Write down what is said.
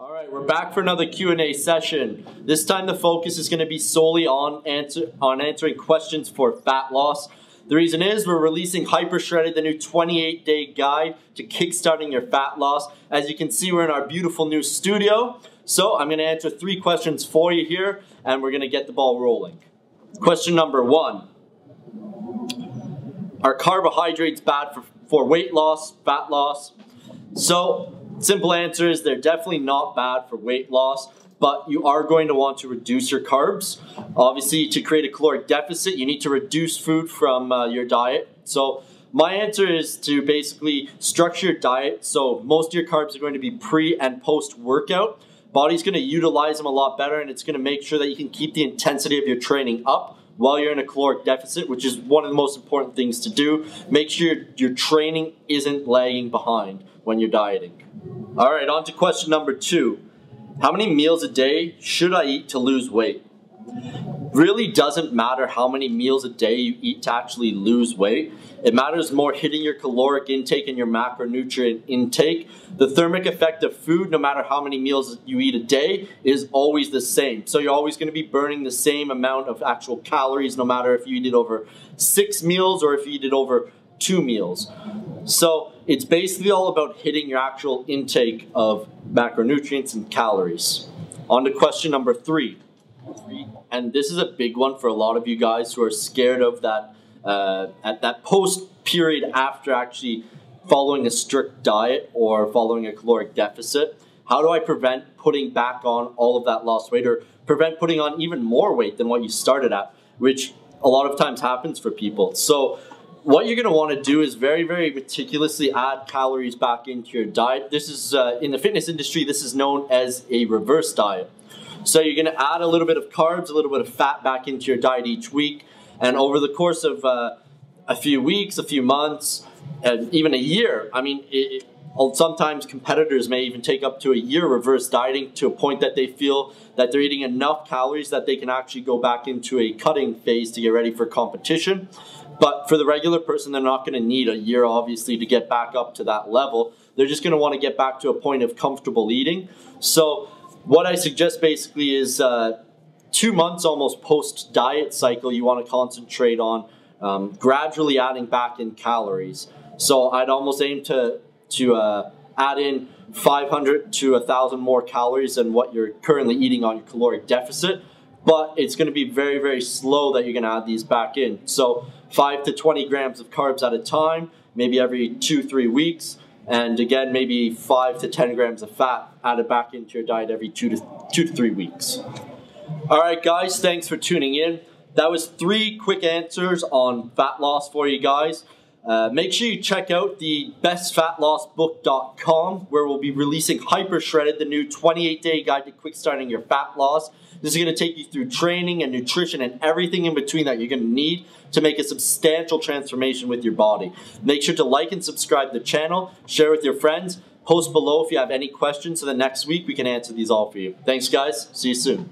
All right, we're back for another Q&A session. This time the focus is going to be solely on answering questions for fat loss. The reason is we're releasing Hyper Shredded, the new 28-day guide to kickstarting your fat loss. As you can see, we're in our beautiful new studio. So I'm going to answer 3 questions for you here, and we're going to get the ball rolling. Question number 1. Are carbohydrates bad for weight loss, fat loss? So, simple answer is they're definitely not bad for weight loss, but you are going to want to reduce your carbs. Obviously, to create a caloric deficit, you need to reduce food from your diet. So my answer is to basically structure your diet so most of your carbs are going to be pre and post workout. Body's going to utilize them a lot better, and it's going to make sure that you can keep the intensity of your training up while you're in a caloric deficit, which is one of the most important things to do. Make sure your training isn't lagging behind when you're dieting. All right, on to question number 2. How many meals a day should I eat to lose weight? Really doesn't matter how many meals a day you eat to actually lose weight. It matters more hitting your caloric intake and your macronutrient intake. The thermic effect of food, no matter how many meals you eat a day, is always the same. So you're always going to be burning the same amount of actual calories, no matter if you eat it over 6 meals or if you eat it over 2 meals. So it's basically all about hitting your actual intake of macronutrients and calories. On to question number 3. And this is a big one for a lot of you guys who are scared of that at that post period after actually following a strict diet or following a caloric deficit. How do I prevent putting back on all of that lost weight, or prevent putting on even more weight than what you started at, which a lot of times happens for people. So what you're going to want to do is very, very meticulously add calories back into your diet. This is, in the fitness industry, this is known as a reverse diet. So you're going to add a little bit of carbs, a little bit of fat back into your diet each week. And over the course of a few weeks, a few months, and even a year, I mean, sometimes competitors may even take up to a year reverse dieting to a point that they feel that they're eating enough calories that they can actually go back into a cutting phase to get ready for competition. But for the regular person, they're not going to need a year, obviously, to get back up to that level. They're just going to want to get back to a point of comfortable eating. So what I suggest basically is 2 months almost post-diet cycle, you want to concentrate on gradually adding back in calories. So I'd almost aim to add in 500 to 1,000 more calories than what you're currently eating on your caloric deficit. But it's going to be very, very slow that you're going to add these back in. So 5 to 20 grams of carbs at a time, maybe every 2-3 weeks. And again, maybe 5 to 10 grams of fat added back into your diet every 2 to 3 weeks. All right, guys, thanks for tuning in. That was 3 quick answers on fat loss for you guys. Make sure you check out the bestfatlossbook.com, where we'll be releasing Hyper Shredded, the new 28-day guide to kickstarting your fat loss. This is going to take you through training and nutrition and everything in between that you're going to need to make a substantial transformation with your body. Make sure to like and subscribe to the channel, share with your friends, post below if you have any questions, so that next week we can answer these all for you. Thanks, guys. See you soon.